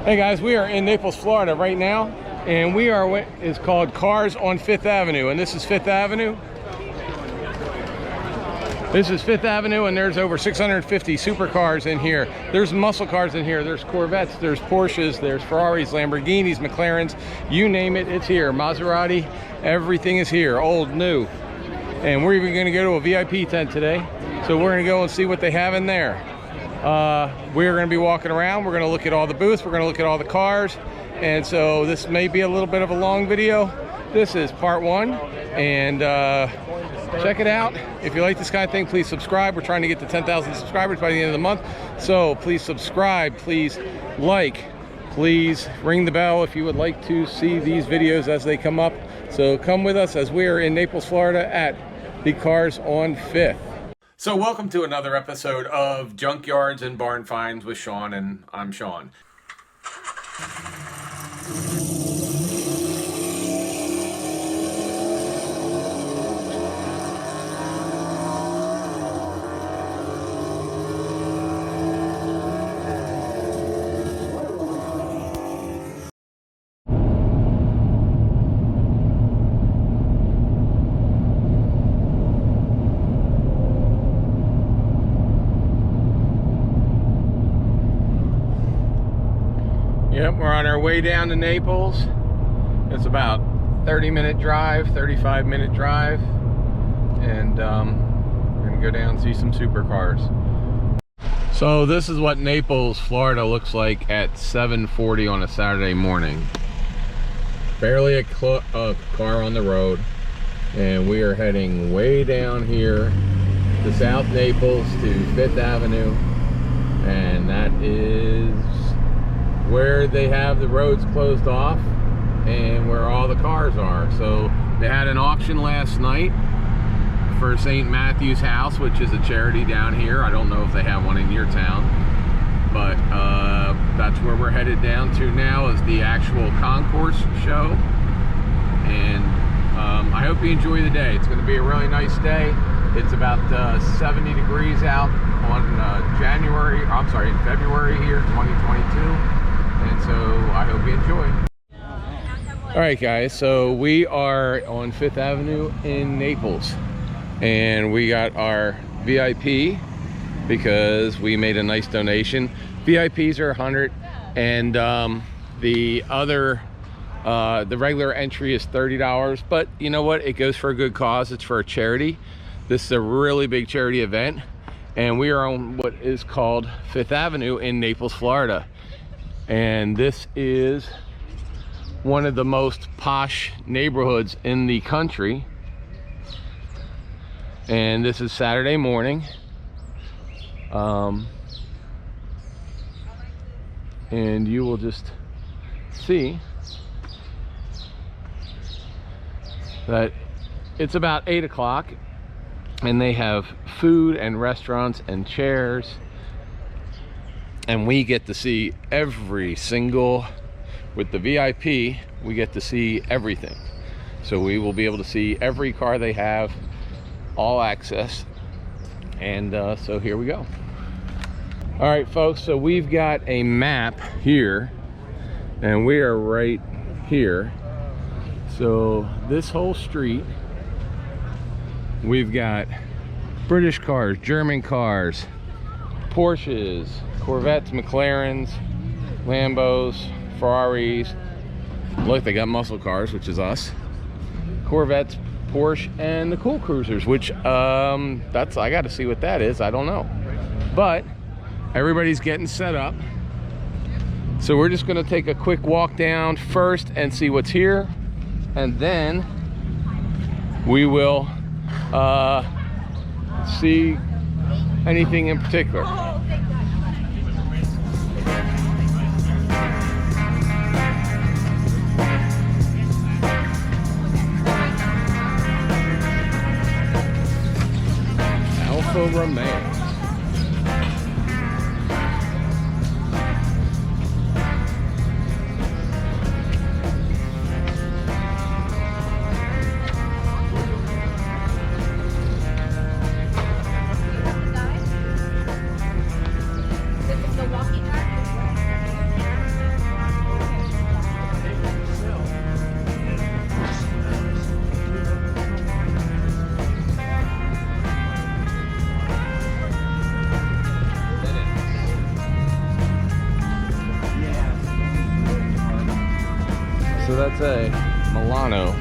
Hey guys, we are in Naples, Florida right now, and we are what is called Cars on Fifth Avenue, and this is Fifth Avenue. This is Fifth Avenue, and there's over 650 supercars in here. There's muscle cars in here. There's Corvettes, there's Porsches, there's Ferraris, Lamborghinis, McLarens, you name it, it's here. Maserati, everything is here, old, new. And we're even gonna go to a VIP tent today. So we're gonna go and see what they have in there. We're going to be walking around. We're going to look at all the booths. We're going to look at all the cars. And so this may be a little bit of a long video. This is part one. And check it out. If you like this kind of thing, please subscribe. We're trying to get to 10,000 subscribers by the end of the month. So please subscribe. Please like. Please ring the bell if you would like to see these videos as they come up. So come with us as we are in Naples, Florida at the Cars on Fifth. So welcome to another episode of Junkyards and Barn Finds with Sean, and I'm Sean. Yep, we're on our way down to Naples. It's about 30-minute drive, 35-minute drive, and we're gonna go down and see some supercars. So this is what Naples, Florida looks like at 7:40 on a Saturday morning. Barely a car on the road, and we are heading way down here to South Naples to Fifth Avenue, and that is where they have the roads closed off and where all the cars are. So they had an auction last night for St. Matthew's House, which is a charity down here. I don't know if they have one in your town, but that's where we're headed down to now, is the actual concourse show. And I hope you enjoy the day. It's going to be a really nice day. It's about 70 degrees out on February here, 2022. And so I hope you enjoy. All right, guys, so we are on Fifth Avenue in Naples, and we got our VIP because we made a nice donation. VIPs are 100, and the regular entry is $30, but you know what? It goes for a good cause. It's for a charity. This is a really big charity event, and we are on what is called Fifth Avenue in Naples, Florida. And this is one of the most posh neighborhoods in the country. And this is Saturday morning. And you will just see that it's about 8 o'clock, and they have food and restaurants and chairs. And we get to see every single, with the VIP, we get to see everything. So we will be able to see every car they have, all access. And so here we go. All right, folks, so we've got a map here, and we are right here. So this whole street, we've got British cars, German cars, Porsches, Corvettes, McLarens, Lambos, Ferraris. Look, they got muscle cars, which is us. Corvettes, Porsche, and the cool cruisers, which I got to see what that is. I don't know, but everybody's getting set up. So we're just going to take a quick walk down first and see what's here, and then we will see anything in particular. Alfa Romeo. So that's a Milano.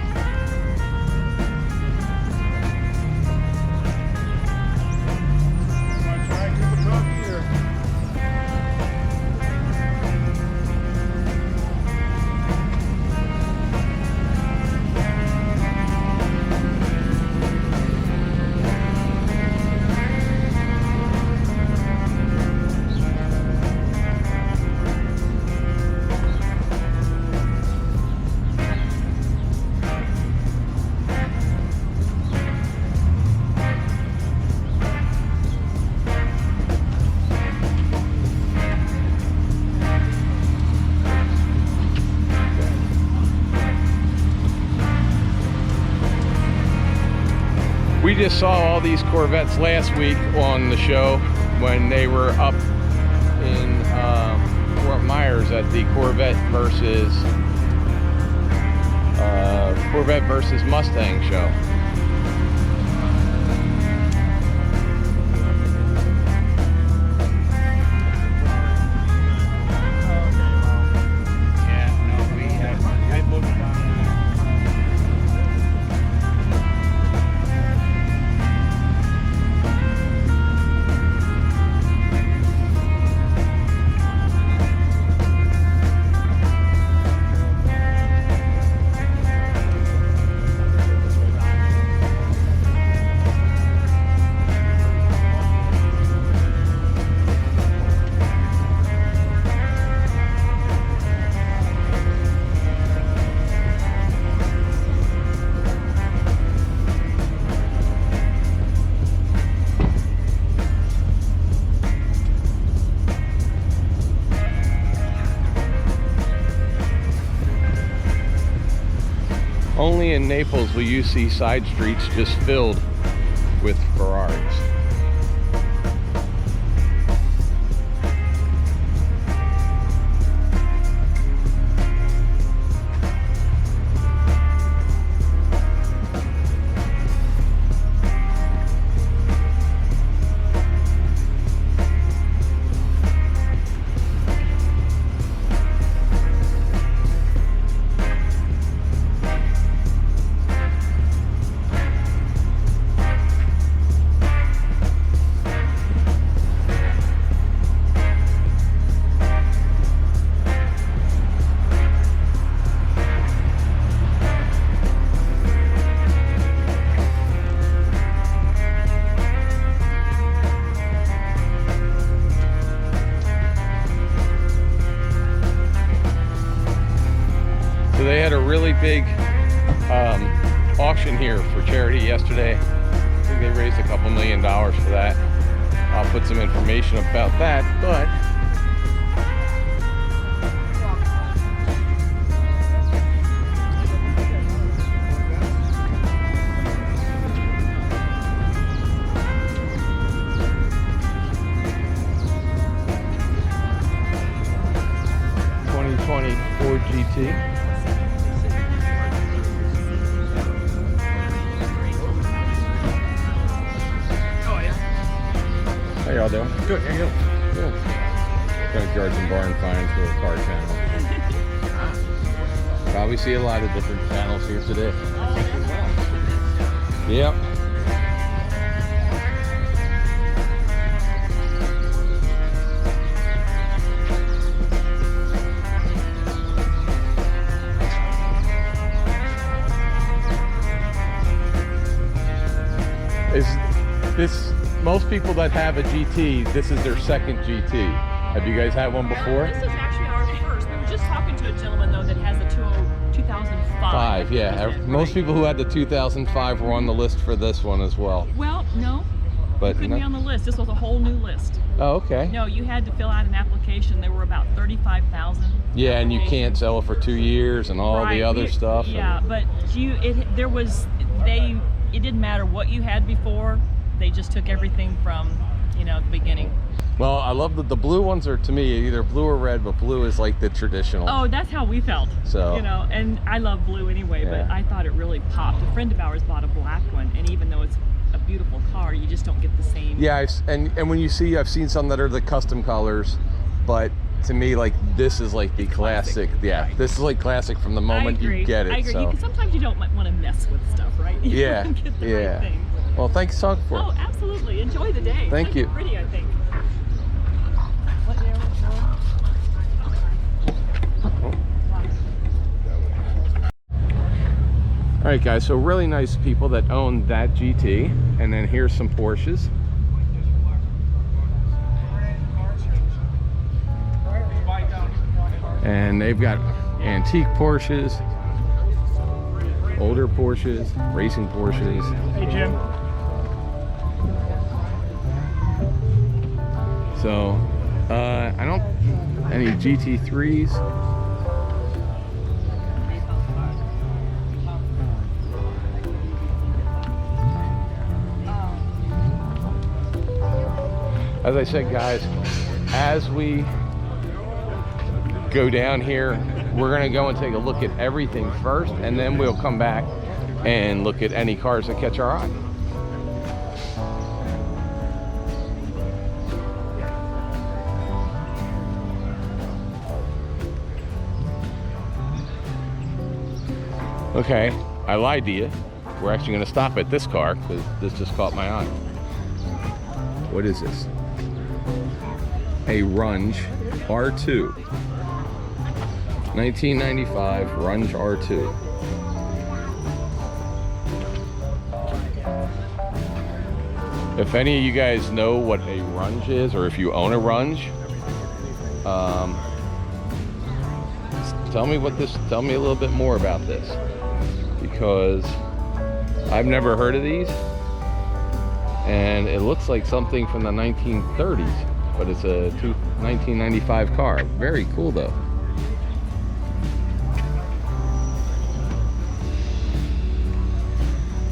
We just saw all these Corvettes last week on the show when they were up in Fort Myers at the Corvette versus Mustang show. Only in Naples will you see side streets just filled with Ferraris. So they had a really big auction here for charity yesterday. I think they raised a couple $1 million for that. I'll put some information about that, but Ford GT. How y'all doing? Good, how you doing? Good. Junkyards and barn finds for the car channel. Probably see a lot of different channels here today. Yep. Is this, most people that have a GT, this is their second GT. Have you guys had one before? This is actually our first. We were just talking to a gentleman though that has a 2005. Yeah. Most people who had the 2005 were on the list for this one as well. Well, no. But couldn't be on the list. This was a whole new list. Oh, okay. No, you had to fill out an application. There were about 35,000. Yeah, and you can't sell it for 2 years and all the other stuff. Yeah, but it didn't matter what you had before. They just took everything from, the beginning. Well, I love that the blue ones are, to me, either blue or red, but blue is like the traditional. Oh, that's how we felt. So, and I love blue anyway, yeah. But I thought it really popped. A friend of ours bought a black one, and even though it's a beautiful car, you just don't get the same. Yeah, and when you see, I've seen some that are the custom colors, but to me, like, this is like the classic. Yeah, this is like classic from the moment I agree. you get it. I agree. So. Sometimes you don't want to mess with stuff, right? You Yeah, want to get the yeah. right thing. Well, thanks for talking for Oh, it. absolutely. Enjoy the day. Thank you. Pretty, I think. All right, guys, so really nice people that own that GT, and then here's some Porsches. And they've got antique Porsches, older Porsches, racing Porsches. Hey, Jim. So, I don't, any GT3s. As I said, guys, as we go down here, we're gonna go and take a look at everything first, and then we'll come back and look at any cars that catch our eye. Okay, I lied to you. We're actually gonna stop at this car because this just caught my eye. What is this? A Runge R2. 1995 Runge R2. If any of you guys know what a Runge is, or if you own a Runge, tell me tell me a little bit more about this, because I've never heard of these, and it looks like something from the 1930s. But it's a 1995 car. Very cool though.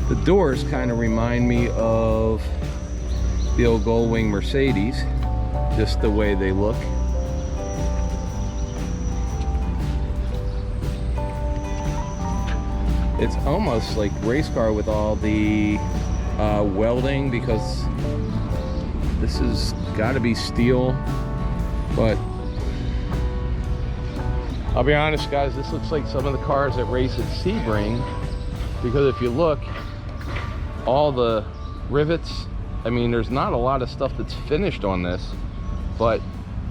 The doors kind of remind me of the old Goldwing Mercedes, just the way they look. It's almost like race car with all the welding, because this has got to be steel, but I'll be honest, guys, this looks like some of the cars that race at Sebring, because if you look, all the rivets, I mean, there's not a lot of stuff that's finished on this, but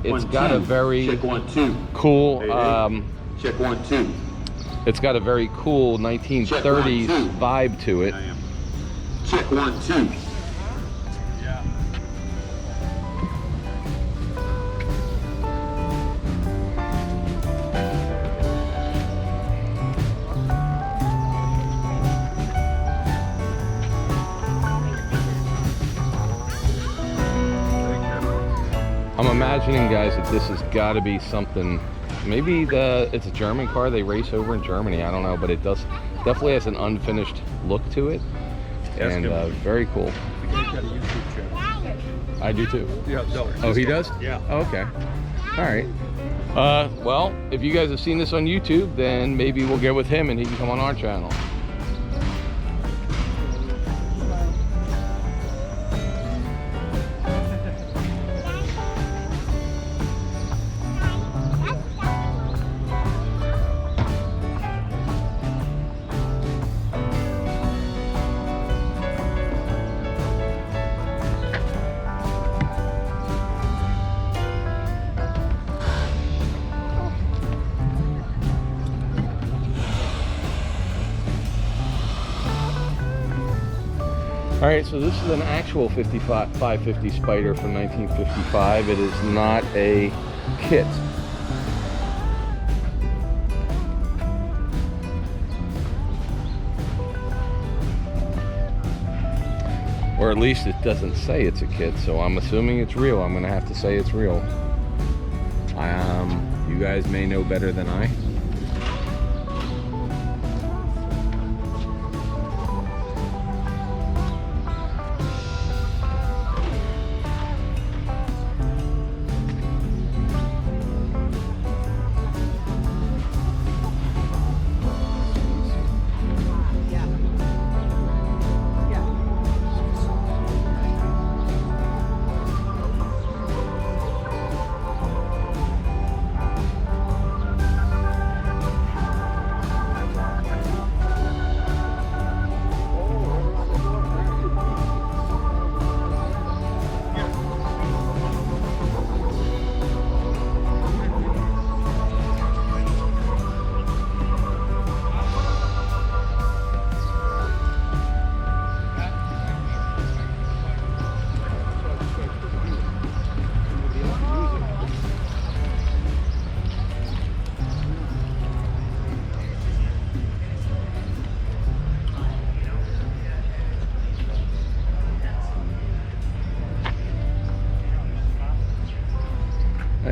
it's got a very cool, Check 1 2. It's got a very cool 1930s vibe to it. Check 1 2. I'm imagining, guys, that this has got to be something. Maybe it's a German car. They race over in Germany. I don't know, but it definitely has an unfinished look to it, and very cool. You guys got a YouTube channel. I do too. Yeah, no. Oh, he does? Yeah. Oh, okay. All right. Well, if you guys have seen this on YouTube, then maybe we'll get with him and he can come on our channel. All right, so this is an actual 550 Spider from 1955. It is not a kit. Or at least it doesn't say it's a kit, so I'm assuming it's real. I'm gonna have to say it's real. You guys may know better than I.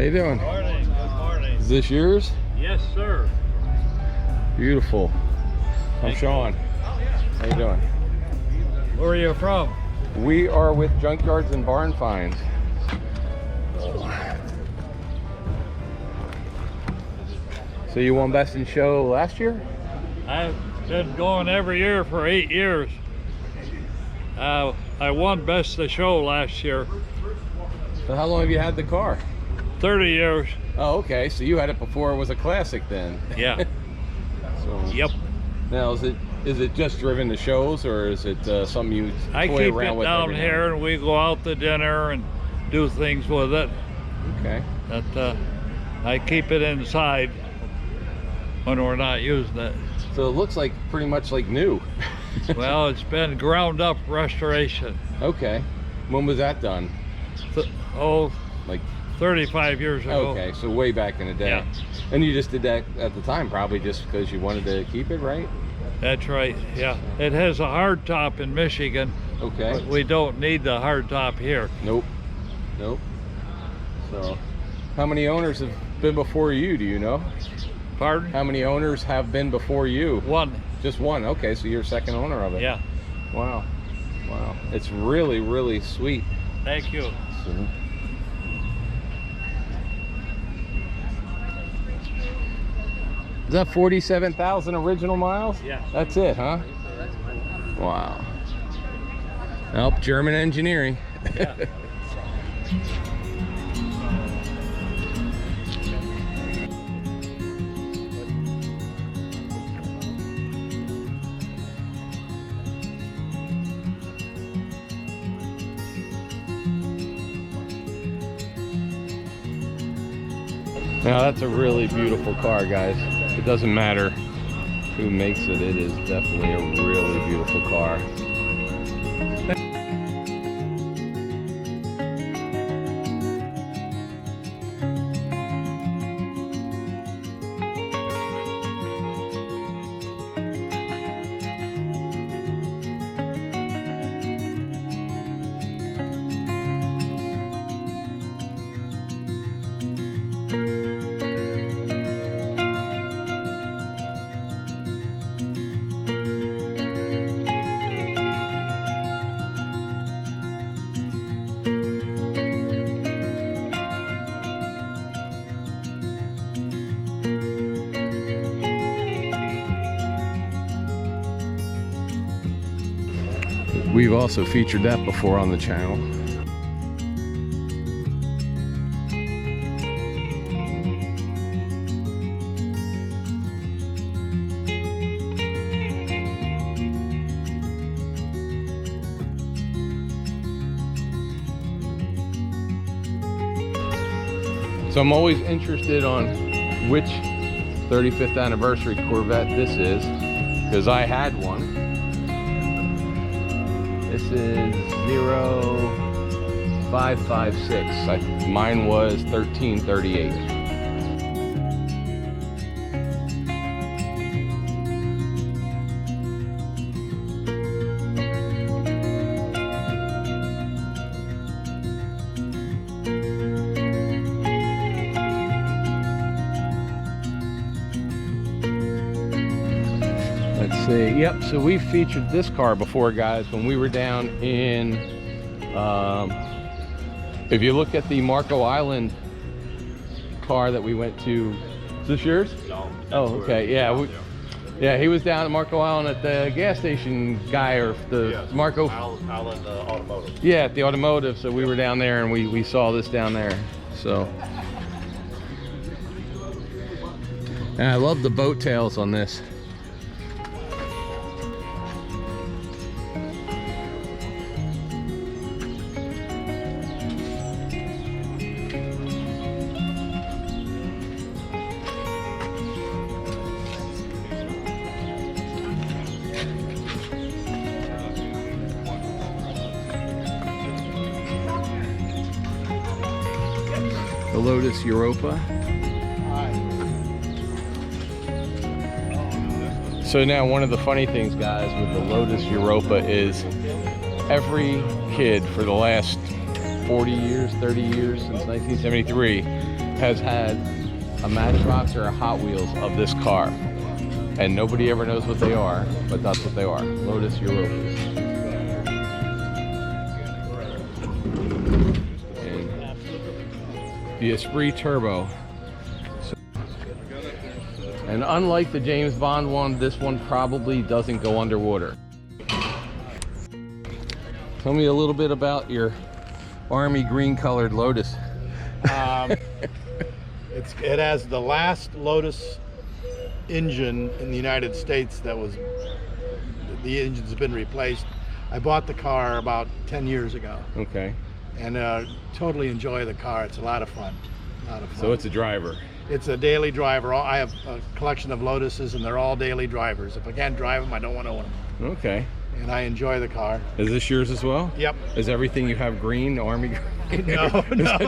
you doing? Morning. Good morning. Is this yours? Yes, sir. Beautiful. I'm Sean. How you doing? Where are you from? We are with Junkyards and Barn Finds. So you won Best in Show last year? I've been going every year for 8 years. I won Best of Show last year. So how long have you had the car? 30 years. Oh, okay. So you had it before it was a classic then. Yeah. So Yep. now is it just driven to shows, or is it something you I toy keep around it with down every now here and we go out to dinner and do things with it. Okay. That I keep it inside when we're not using it. So it looks like pretty much like new. Well, it's been ground up restoration. Okay. When was that done? Oh, Like, 35 years ago. okay, so way back in the day. Yeah. And you just did that at the time, probably just because you wanted to keep it, right? That's right, yeah. It has a hard top in Michigan, Okay. but we don't need the hard top here. Nope. Nope. So, how many owners have been before you? Do you know? Pardon? How many owners have been before you? One, Just one. Okay, so you're second owner of it. yeah. Wow. Wow. It's really, really sweet. Thank you. So, is that 47,000 original miles? Yeah. That's it, huh? Wow. Nope, German engineering. Yeah. Now that's a really beautiful car, guys. It doesn't matter who makes it, it is definitely a really beautiful car. We've also featured that before on the channel. So I'm always interested on which 35th anniversary Corvette this is, because I had one. This is 0556. Mine was 1338. Let's see. Yep, so we featured this car before, guys, when we were down in, if you look at the Marco Island car that we went to, is this yours? No. Oh, okay. Yeah, yeah, he was down at Marco Island at the gas station guy, or the Yes. Marco. Island Automotive. Yeah, at the automotive. So we were down there and we saw this down there. So, and I love the boat tails on this. The Lotus Europa. So now one of the funny things, guys, with the Lotus Europa is every kid for the last 40 years, 30 years, since 1973, has had a Matchbox or a Hot Wheels of this car. And nobody ever knows what they are, but that's what they are. Lotus Europas. And the Esprit Turbo. And unlike the James Bond one, this one probably doesn't go underwater. Tell me a little bit about your army green colored Lotus. It has the last Lotus engine in the United States that was, the engine's been replaced. I bought the car about 10 years ago. Okay. And totally enjoy the car. It's a lot of fun. So it's a driver. It's a daily driver. I have a collection of Lotuses and they're all daily drivers. If I can't drive them, I don't want to own them. Okay. And I enjoy the car. Is this yours as well? Yep. Is everything you have green, army green? No, no.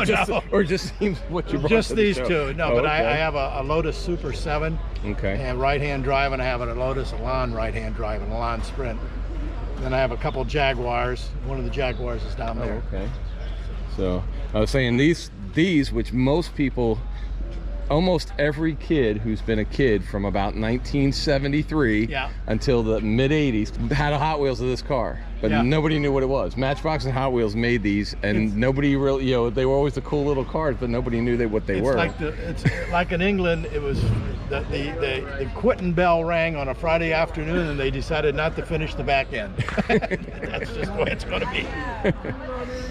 Or just seems what you brought Just to the these show? two. No, Oh, but okay. I have a Lotus Super 7. Okay. And right-hand drive, and I have a Lotus Elan right-hand drive and Elan Sprint. Then I have a couple Jaguars. One of the Jaguars is down there. Oh, okay. So I was saying these which most people, almost every kid who's been a kid from about 1973 until the mid 80s had a Hot Wheels of this car, but nobody knew what it was. Matchbox and Hot Wheels made these, and nobody really, you know, they were always the cool little cars, but nobody knew what they were. It's like in England, it was the quitting bell rang on a Friday afternoon, and they decided not to finish the back end. That's just the way it's going to be.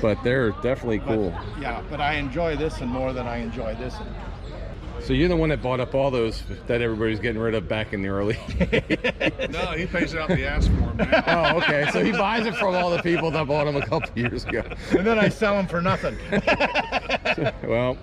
But they're definitely cool. But I enjoy this one more than I enjoy this one. So you're the one that bought up all those that everybody's getting rid of back in the early. No, he pays out the ass for them now. Oh, okay. So he buys it from all the people that bought them a couple years ago. And then I sell them for nothing. Well.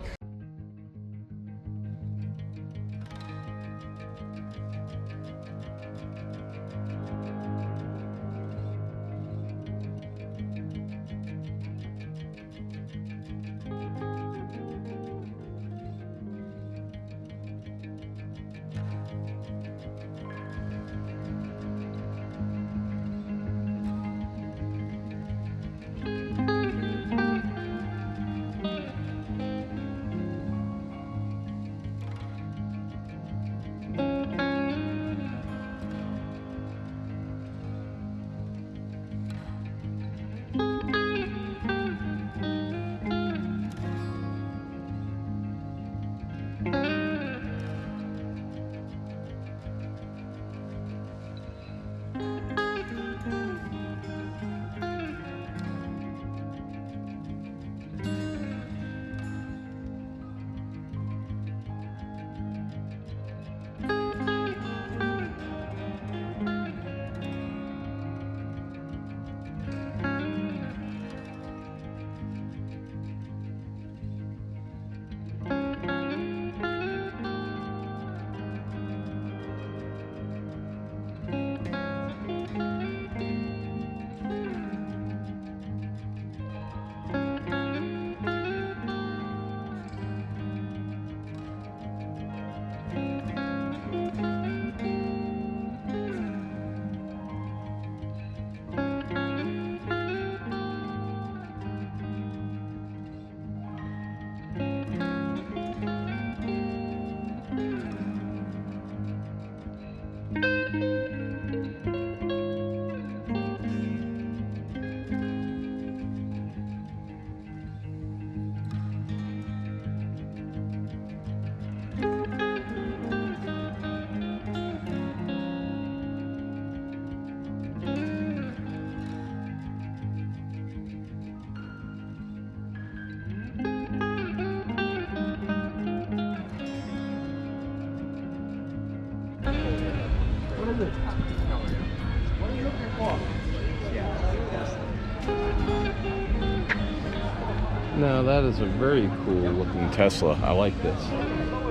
No, that is a very cool looking Tesla. I like this.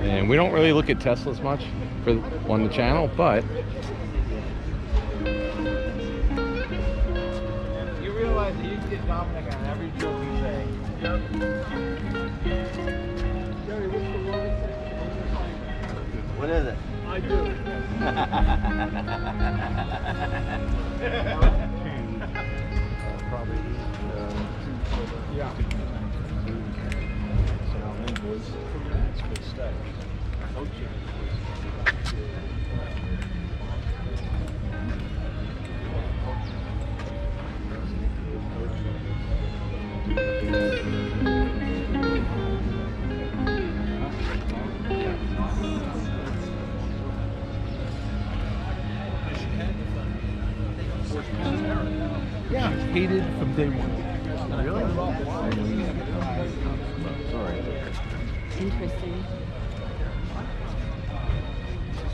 And we don't really look at Teslas much on the channel, but You realize that you can get Dominic on every joke you say. Jerry, what's the lowest? What is it? I do. Probably Yeah. invoice. Yeah, hated from day one. Really? Interesting.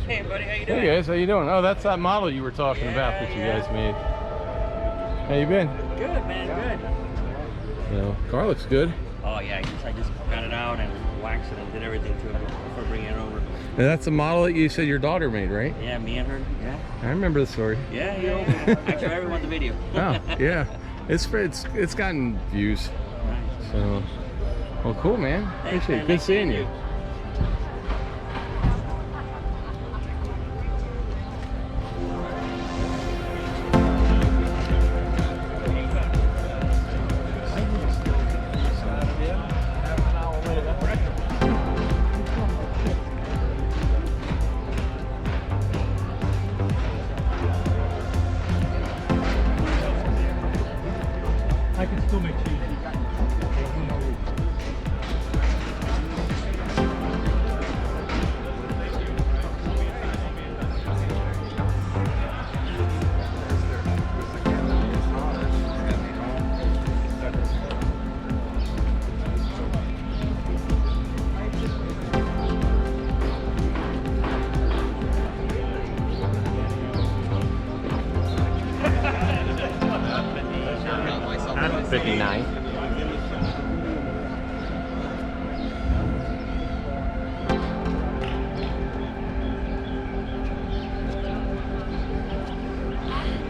Hey, buddy, how you doing? Hey guys, how you doing? Oh, that's that model you were talking about that you guys made. How you been? Good, man, good. No, car looks good. Oh, yeah, I just got it out and waxed it and did everything to it before bringing it over. And that's a model that you said your daughter made, right? Yeah, me and her, yeah. I remember the story. Yeah, actually, everyone the video. Oh, yeah. It's gotten views. Nice. So, well, cool, man. Thanks, Appreciate it. man. Good Nice seeing seeing you. you. I can still make cheese.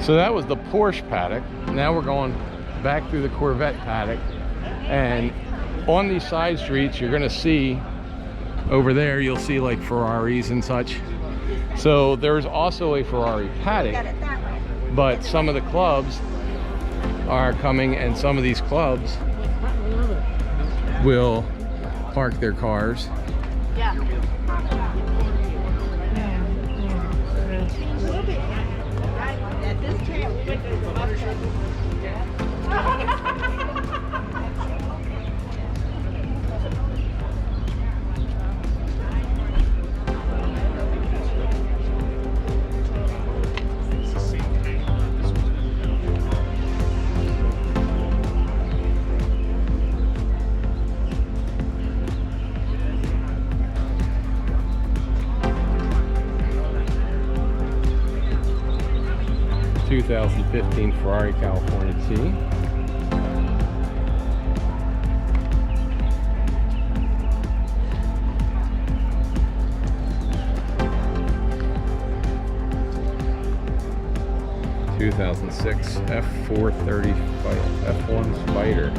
So that was the Porsche paddock. Now we're going back through the Corvette paddock. And on these side streets, you're gonna see over there, you'll see like Ferraris and such. So there's also a Ferrari paddock, but some of the clubs are coming, and some of these clubs will park their cars. (2015) Ferrari California T. (2006) F430 F1 Spider.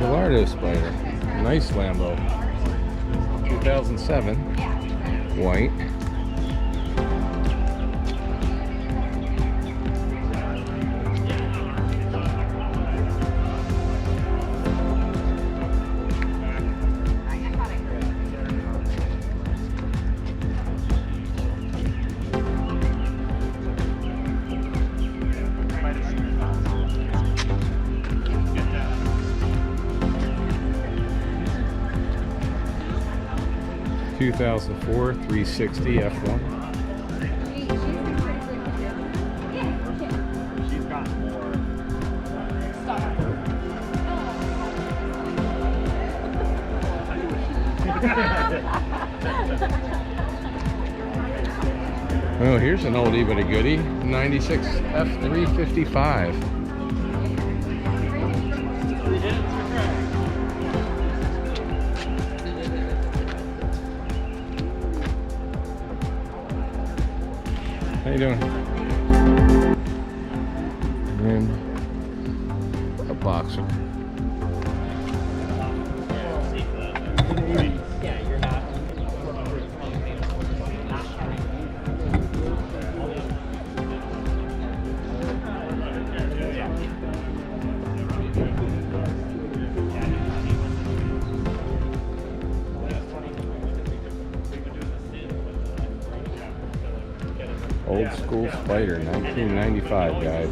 Gallardo Spider, nice Lambo, 2007, white. (2004) 360 F1. Oh, here's an oldie but a goodie. 96 F355. How you doing? And a boxer. Old school Spider, 1995, guys.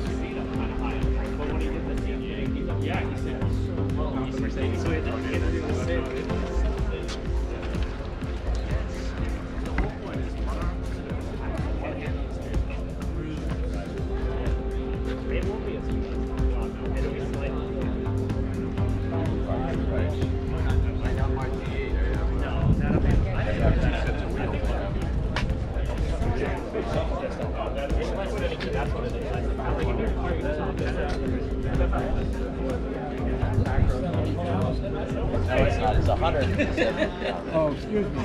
Oh, excuse me.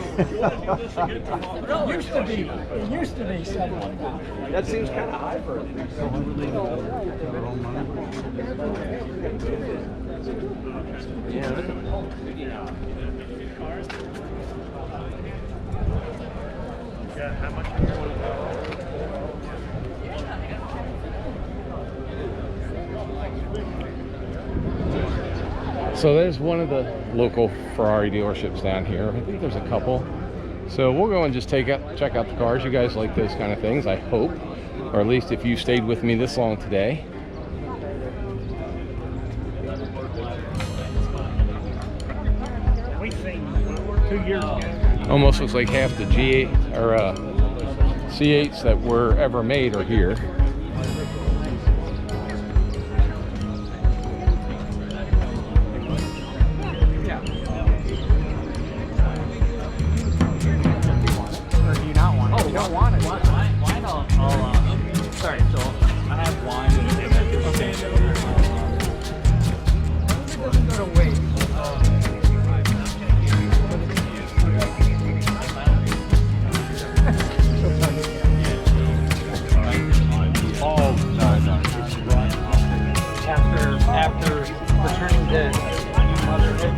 It used to be something like that. That seems kind of high for So there's one of the local Ferrari dealerships down here. I think there's a couple. So we'll go and just check out the cars. You guys like those kind of things, I hope. Or at least if you stayed with me this long today. We seen 2 years ago. Almost looks like half the G8 or C8s that were ever made are here. After returning to motherhood.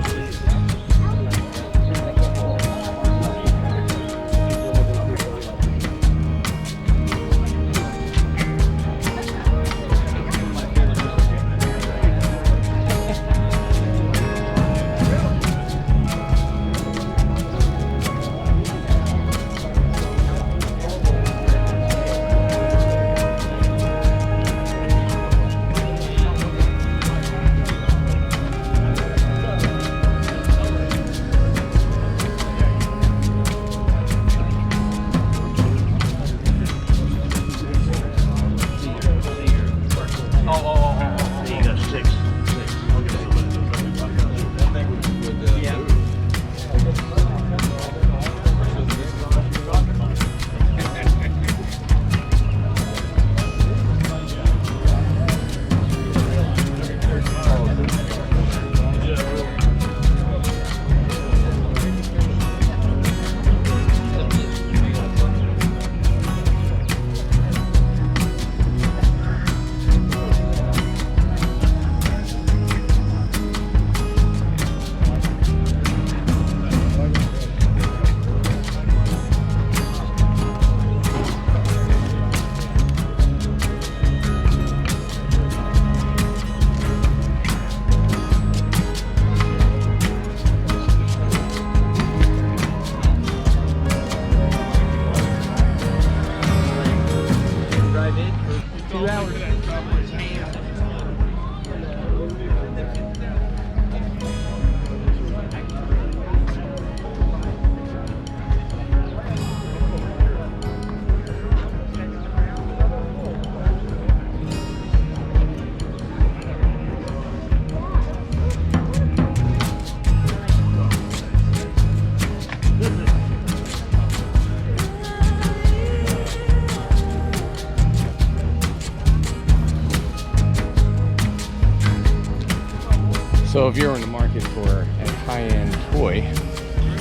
So if you're in the market for a high-end toy,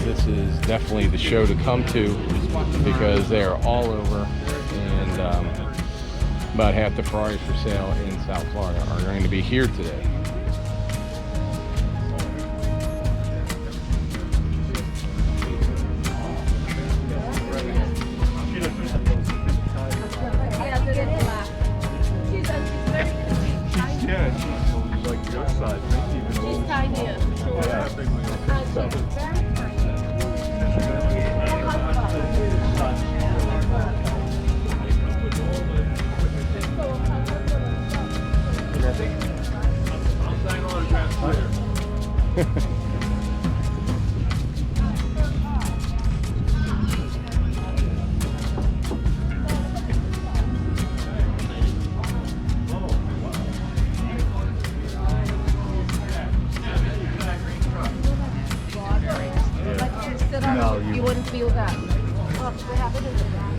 this is definitely the show to come to because they are all over and about half the Ferraris for sale in South Florida are going to be here today. No, you wouldn't feel that. Oh, we have it in the back.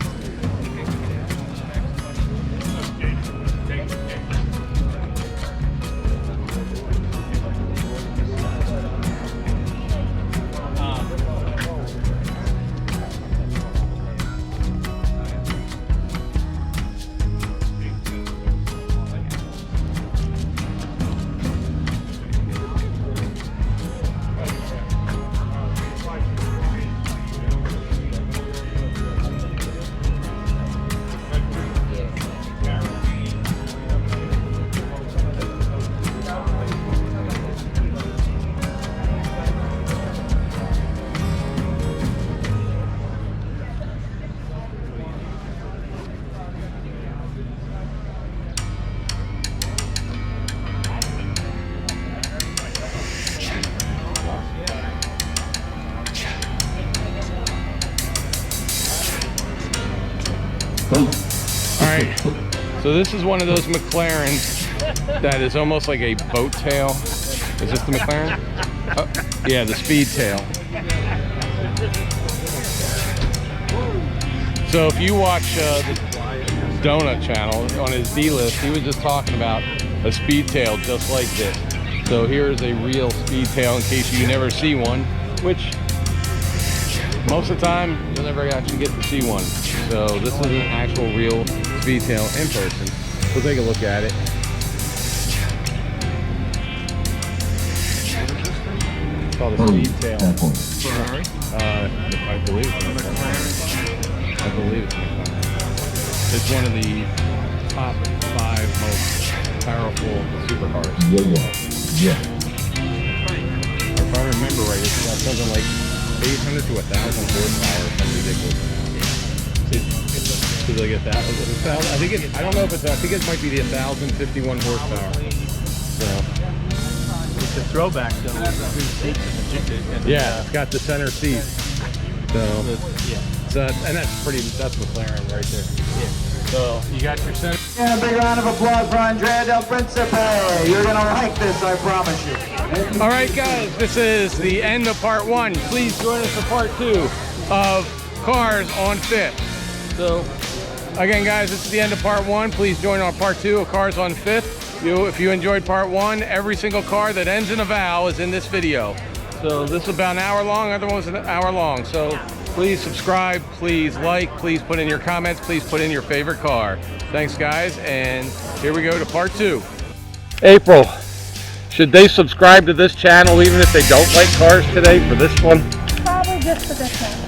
Alright, so this is one of those McLarens that is almost like a boat tail. Is this the McLaren? Yeah, the speed tail. So if you watch the Donut channel on his D-list, he was just talking about a speed tail just like this. So here's a real speed tail in case you never see one, which most of the time you'll never actually get to see one. So this is an actual real speed tail in person. We'll take a look at it. It's called a speed tail. Ferrari? I believe it's McLaren. I believe it's McLaren. It's one of the top 5 most powerful supercars. Yeah. If I remember right, it's got something like 800 to 1,000 horsepower, something ridiculous. Did I get that? I think it. I don't know if it's. I think it might be the 1,051 horsepower. So. It's a throwback though. With the seats and the, Yeah, it's got the center seat. So. yeah. So and that's pretty. That's McLaren right there. Yeah. So you got your center. And a big round of applause for Andrea Del Principe. You're gonna like this, I promise you. All right, guys, this is the end of part 1. Please join us for part 2 of Cars on 5th. So, again, guys, this is the end of part 1. Please join our part 2 of Cars on 5th. If you enjoyed part 1, every single car that ends in a vowel is in this video. So this is about an hour long. Other one was an hour long. So please subscribe, please like, please put in your comments, please put in your favorite car. Thanks, guys, and here we go to part 2. April. Should they subscribe to this channel even if they don't like cars today for this one? Probably just for this one.